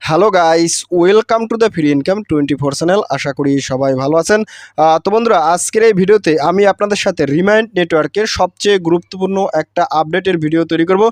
Hello guys, welcome to the free income 24 channel. আশা করি সবাই ভালো আছেন। তো বন্ধুরা, আজকের এই ভিডিওতে আমি আপনাদের সাথে রিমাইন্ড নেটওয়ার্কের সবচেয়ে গুরুত্বপূর্ণ একটা আপডেটের ভিডিও তৈরি করব।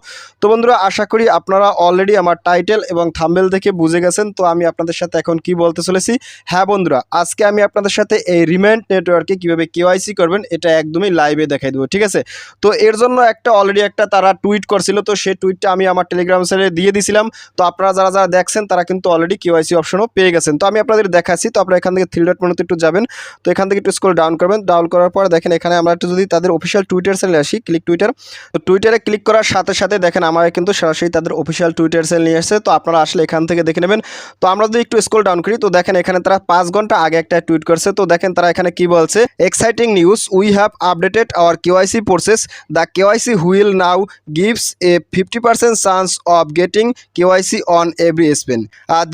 তো বন্ধুরা, আশা করি আপনারা অলরেডি আমার টাইটেল এবং থাম্বনেল দেখে বুঝে গেছেন তো আমি আপনাদের সাথে এখন কি বলতে চলেছি। হ্যাঁ বন্ধুরা, আজকে আমি আপনাদের সাথে এই রিমাইন্ড নেটওয়ার্কে কীভাবে কেওয়াইসি করবেন এটা একদমই লাইভে দেখাই দেবো, ঠিক আছে। তো এর জন্য অলরেডি একটা তারা টুইট করছিল, তো সেই টুইটটা আমি আমার টেলিগ্রাম চ্যানেলে দিয়ে দিয়েছিলাম। তো আপনারা যারা যারা দেখছেন তারা কিন্তু অলরেডি কেওয়াইসি অপশনও পেয়ে গেছেন। তো আমি আপনাদের দেখাচ্ছি। তো আপনারা এখান থেকে থ্রি ডট মেনুতে একটু যাবেন। তো এখান থেকে একটু স্ক্রল ডাউন করবেন। ডাউন করার পর দেখেন এখানে আমরা একটু যদি তাদের অফিসিয়াল টুইটার চ্যানেলে আসি, ক্লিক টুইটার। তো টুইটারে ক্লিক করার সাথে সাথে দেখেন আমার কিন্তু সরাসরি তাদের অফিসিয়াল টুইটার চ্যানেল নিয়ে আসছে। তো আপনারা আসলে এখান থেকে দেখে নেবেন। তো আমরা যদি একটু স্ক্রল ডাউন করি তো দেখেন এখানে তারা 5 ঘন্টা আগে একটা টুইট করছে। তো দেখেন তারা এখানে কি বলছে, exciting news, we have updated our KYC process, the KYC wheel now gives a 50% chance of getting KYC on every spin.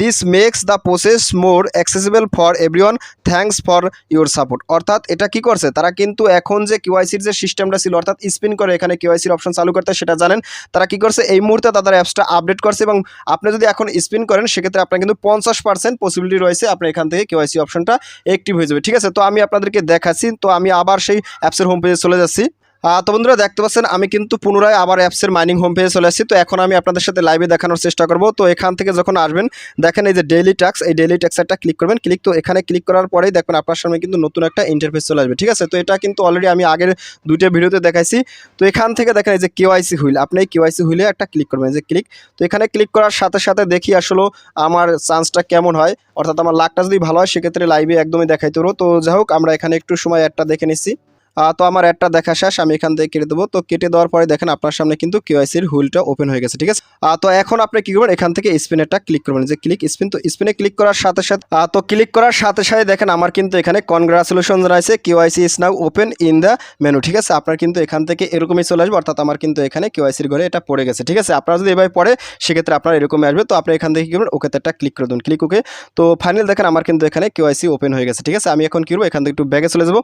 This makes the process more accessible for everyone. Thanks for your support. অর্থাৎ এটা কি করছে, তারা কিন্তু এখন যে কেওয়াইসির যে সিস্টেমটা ছিল অর্থাৎ স্পিন করে এখানে কেওয়াইসির অপশন চালু করতে, সেটা জানেন তারা কি করছে এই মুহূর্তে তাদের অ্যাপসটা আপডেট করছে এবং আপনি যদি এখন স্পিন করেন সেক্ষেত্রে আপনার কিন্তু 50% পসিবিলিটি রয়েছে আপনার এখান থেকে কেওয়াইসি অপশনটা অ্যাক্টিভ হয়ে যাবে, ঠিক আছে। তো আমি আপনাদেরকে দেখাচ্ছি। তো আমি আবার সেই অ্যাপসের হোম পেজে চলে যাচ্ছি। তো বন্ধুরা দেখতে পাচ্ছেন আমি কিন্তু পুনরায় আবার অ্যাপসের মাইনিং হোম পেজে চলে আসছি। তো এখন আমি আপনাদের সাথে লাইভে দেখানোর চেষ্টা করব। তো এখান থেকে যখন আসবেন দেখেন এই যে ডেইলি ট্যাক্স, এই ডেইলি ট্যাক্সটা ক্লিক করবেন। তো এখানে ক্লিক করার পরেই দেখবেন আপনার সামনে কিন্তু নতুন একটা ইন্টারফেস চলে আসবে, ঠিক আছে। তো এটা কিন্তু অলরেডি আমি আগের দুইটা ভিডিওতে দেখাইছি। তো এখান থেকে দেখেন এই যে কেওয়াইসি হুইল, আপনি এই কেওয়াইসি হুইলে একটা ক্লিক করবেন, যে ক্লিক। তো এখানে ক্লিক করার সাথে সাথে দেখি আসলে আমার চান্সটা কেমন হয়, অর্থাৎ আমার লাকটা যদি ভালো হয় সেক্ষেত্রে লাইভে একদমই দেখাইতে পারবো। তো যাই হোক, আমরা এখানে একটু সময় একটা দেখে নিচ্ছি। তো আমার একটা দেখা শেষ, আমি এখান থেকে কেটে দেবো। তো কেটে দেওয়ার পরে দেখেন আপনার সামনে কিন্তু কেওয়াইসির হুইলটা ওপেন হয়ে গেছে, ঠিক আছে। তো এখন আপনি কি করবেন, এখান থেকে স্পিনেরটা ক্লিক করবেন, যে ক্লিক স্পিন। তো স্পিনে ক্লিক করার সাথে সাথে ক্লিক করার সাথে সাথে দেখেন আমার কিন্তু এখানে কনগ্রাচুলেশন জানাইছে, KYC is now open in the menu, ঠিক আছে। আপনার কিন্তু এখান থেকে এরকমই চলে আসবে, অর্থাৎ আমার কিন্তু এখানে কেওয়াইসির ঘরে এটা পড়ে গেছে, ঠিক আছে। আপনারা যদি এভাবে পড়ে সেক্ষেত্রে আপনার এরকমই আসবে। তো আপনি এখান থেকে কি করবেন, ওকেতে একটা ক্লিক করে দেবেন, ক্লিক ওকে। তো ফাইনাল দেখেন আমার কিন্তু এখানে কেওয়াইসি ওপেন হয়ে গেছে, ঠিক আছে। আমি এখন কি করবো, এখান থেকে একটু ব্যাগে চলে যাবো।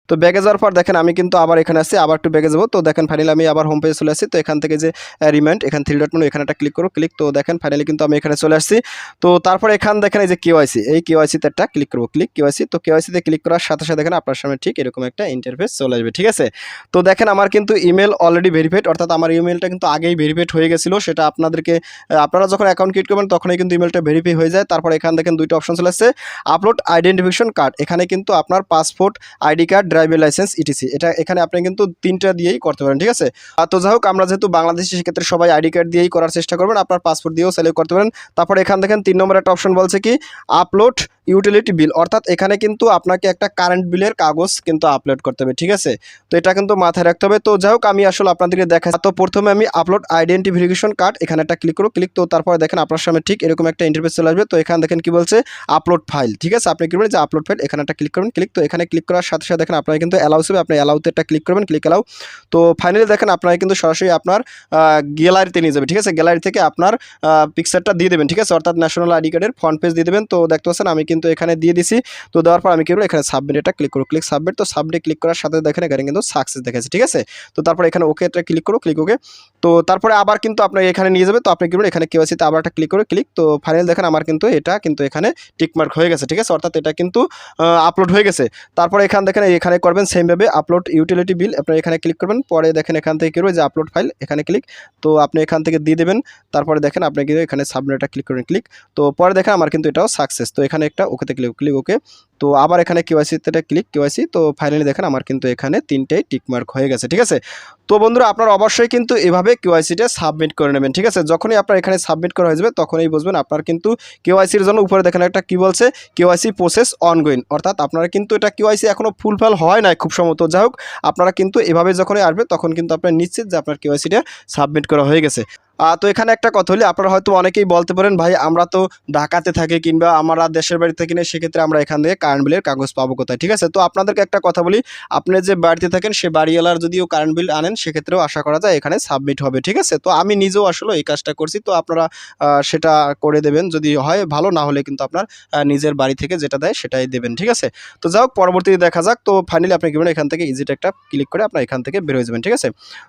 তো ব্যাগে যাওয়ার পর দেখেন আমি কিন্তু আবার এখানে আসছি, আবার একটু ব্যাগে যাবো। তো দেখেন ফাইনালি আমি আবার হোম পেজে চলে আসছি। তো এখান থেকে যে রিমাইন্ড, এখানে থ্রি ডট মেনু, এখানে একটা ক্লিক করো, ক্লিক। তো দেখেন ফাইনালি কিন্তু আমি এখানে চলে আসছি। তো তারপর এখান দেখেন এই যে কেওয়াইসি, এই কেওয়াইসিতে একটা ক্লিক করবো, ক্লিক কেওয়াইসি। তো কেওয়াইসিতে ক্লিক করার সাথে সাথে দেখেন আপনার সামনে ঠিক এরকম একটা ইন্টারফেস চলে আসবে, ঠিক আছে। তো দেখেন আমার কিন্তু ইমেল অলরেডি ভেরিফাইড, অর্থাৎ আমার ইমেলটা কিন্তু আগেই ভেরিফাইড হয়ে গেছিলো। সেটা আপনাদেরকে আপনারা যখন অ্যাকাউন্ট ক্রিয়েট করবেন তখনই কিন্তু ইমেলটা ভেরিফাই হয়ে যায়। তারপর এখানে দেখেন দুইটা অপশন চলে আসছে, আপলোড আইডেন্টিফিকেশন কার্ড। এখানে কিন্তু আপনার passport, ID card, driving licence, এটা এখানে আপনি কিন্তু তিনটা দিয়েই করতে পারেন, ঠিক আছে। তো যাই হোক, আমরা যেহেতু বাংলাদেশি সেক্ষেত্রে সবাই আইডি কার্ড দিয়েই করার চেষ্টা করবেন, আপনার পাসপোর্ট দিয়েও সিলেক্ট করতে পারেন। তারপর এখান দেখেন 3 নম্বর একটা অপশন বলছে কি আপলোড ইউটিলিটি বিল, অর্থাৎ এখানে কিন্তু আপনাকে একটা কারেন্ট বিলের কাগজ কিন্তু আপলোড করতে হবে, ঠিক আছে। তো এটা কিন্তু মাথায় রাখতে হবে। তো যাই হোক, আমি আসলে আপনাদেরকে দেখাই। তো প্রথমে আমি আপলোড আইডেন্টিফিকেশন কার্ড, এখানে একটা ক্লিক করো, ক্লিক। তো তারপরে দেখেন আপনার সামনে ঠিক এরকম একটা ইন্টারফেস চলে আসবে। তো এখানে দেখেন কি বলছে আপলোড ফাইল, ঠিক আছে। আপনি কি করবেন, যে আপলোড ফাইল এখানে একটা ক্লিক করবেন, ক্লিক। তো এখানে ক্লিক করার সাথে সাথে দেখেন আপনার কিন্তু অ্যালাউস হবে, আপনি অ্যালাউতে একটা ক্লিক করবেন, ক্লিক অ্যালাউ। তো ফাইনালি দেখেন আপনারা কিন্তু সরাসরি আপনার গ্যালারিতে নিয়ে যাবে, ঠিক আছে। গ্যালারি থেকে আপনার পিকচারটা দিয়ে দেবেন, ঠিক আছে, অর্থাৎ ন্যাশনাল আইডি কার্ডের ফ্রন্ট পেজ দিয়ে দেবেন। তো দেখতে পাচ্ছেন আমি কিন্তু এখানে দিয়ে দিছি। তো দেওয়ার পর আমি কি করবো, এখানে সাবমিট এটা ক্লিক করবো, ক্লিক সাবমিট। তো সাবমিট ক্লিক করার সাথে দেখেন এখানে কিন্তু সাকসেস দেখাচ্ছে, ঠিক আছে। তো তারপর এখানে ওকে এটা ক্লিক করো, ক্লিক ওকে। তো তারপরে আবার কিন্তু আপনাকে এখানে নিয়ে যাবে। তো আপনি কি করবেন, এখানে কেওয়াইসিতে আবার একটা ক্লিক করে ক্লিক। তো ফাইনাল দেখেন আমার কিন্তু এটা কিন্তু এখানে টিকমার্ক হয়ে গেছে, ঠিক আছে, অর্থাৎ এটা কিন্তু আপলোড হয়ে গেছে। তারপরে এখানে দেখেন এখানে করবেন সেমভাবে আপলোড ইউটিলিটি বিল, আপনার এখানে ক্লিক করবেন। পরে দেখেন এখান থেকে কি করবে, যে আপলোড ফাইল, এখানে ক্লিক। তো আপনি এখান থেকে দিয়ে দেবেন। তারপরে দেখেন আপনি কিন্তু এখানে সাবমিটটা ক্লিক করবেন, ক্লিক। তো পরে দেখেন আমার কিন্তু এটাও সাকসেস। তো এখানে একটা ওকেতে ক্লিক ওকে। তো আবার এখানে কেওয়াইসিতে ক্লিক, কেওয়াইসি। তো ফাইনালি দেখেন আমার কিন্তু এখানে 3টাই টিকমার্ক হয়ে গেছে, ঠিক আছে। তো বন্ধুরা, আপনারা অবশ্যই কিন্তু এভাবে কেওয়াইসিটা সাবমিট করে নেবেন, ঠিক আছে। যখনই আপনার এখানে সাবমিট করা হয়ে যাবে তখনই বুঝবেন আপনার কিন্তু কেওয়াইসির জন্য উপরে দেখেন একটা কি বলছে, কেওয়াইসি প্রসেস অনগোয়িং, অর্থাৎ আপনারা কিন্তু এটা কেওয়াইসি এখনো ফুলফিল হয় নাই খুব সম্ভবত। যাই হোক, আপনারা কিন্তু এভাবে যখনই আসবে তখন কিন্তু আপনারা নিশ্চিত যে আপনার কেওয়াইসিটা সাবমিট করা হয়ে গেছে। তো এখানে একটা কথা হলি, আপনারা হয়তো অনেকেই বলতে পারেন ভাই আমরা তো ঢাকাতে থাকি কিংবা আমরা দেশের বাড়িতে থাকি না, সেক্ষেত্রে আমরা এখান থেকে কারেন্ট বিলের কাগজ পাবো কোথায়? ঠিক আছে, তো আপনাদেরকে একটা কথা বলি, আপনি যে বাড়িতে থাকেন সে বাড়িওয়ালার যদিও কারেন্ট বিল আনেন সেক্ষেত্রেও আশা করা যায় এখানে সাবমিট হবে। ঠিক আছে, তো আমি নিজেও আসলে এই কাজটা করছি, তো আপনারা সেটা করে দেবেন, যদি হয় ভালো, না হলে কিন্তু আপনার নিজের বাড়ি থেকে যেটা দেয় সেটাই দেবেন। ঠিক আছে, তো যাই হোক পরবর্তীতে দেখা যাক। তো ফাইনালি আপনি কি এখান থেকে ইজিট একটা ক্লিক করে আপনার এখান থেকে বের হয়ে যাবেন। ঠিক আছে,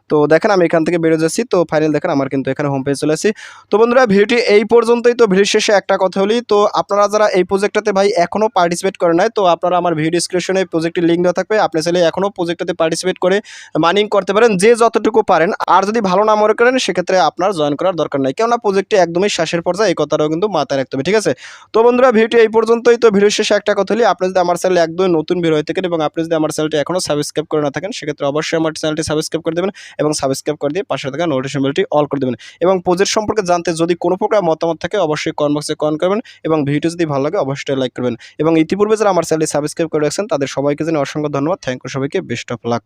তো দেখেন আমি এখান থেকে বেরো যাচ্ছি, তো ফাইনাল দেখেন আমার কিন্তু এখানে হোম পেজ চলে আসি। তো বন্ধুরা ভিডিওটি এই পর্যন্তই। তো ভিডিও শেষে একটা কথা বলি, তো আপনারা যারা এই প্রজেক্টটাতে ভাই এখনও পার্টিসিপেট করেন নাই, তো আপনারা আমার ভিডিও ডিসক্রিপশনে প্রজেক্টের লিঙ্ক দেওয়া থাকবে, আপনি চাইলে এখনও প্রজেক্টটাতে পার্টিসিপেট করে মাইনিং করতে পারেন যে যতটুকু পারেন। আর যদি ভালো না মনে করেন সেক্ষেত্রে আপনার জয়েন করার দরকার নাই, কেননা প্রজেক্টটি একদমই শেষের পর্যায়ে, এই কথাটাও কিন্তু মাথায় রাখতে হবে। ঠিক আছে, তো বন্ধুরা ভিডিওটি এই পর্যন্তই। তো ভিডিও শেষে একটা কথা বলি, আপনি যদি আমার চ্যানেলে একদমই নতুন বের হয়ে থাকেন এবং আপনি যদি আমার চ্যানেলটি এখনও সাবস্ক্রাইব করে না থাকেন, সেক্ষেত্রে অবশ্যই আমার চ্যানেলটি সাবস্ক্রাইব করে দেবেন এবং সাবস্ক্রাইব করে দিয়ে পাশে থাকা নোটিফিকেশন বেলটি অল করে দেবেন। এবং প্রজেক্ট সম্পর্কে জানতে যদি কোনো প্রকার মতামত থাকে অবশ্যই কমেন্ট বক্সে কমেন্ট করবেন এবং ভিডিও যদি ভালো লাগে অবশ্যই লাইক করবেন। এবং ইতিপূর্বে যারা আমার চ্যানেলটি সাবস্ক্রাইব করে রাখছেন তাদের সবাইকে জানাই অসংখ্য ধন্যবাদ। থ্যাংক ইউ সবাইকে, বেস্ট অফ লাক।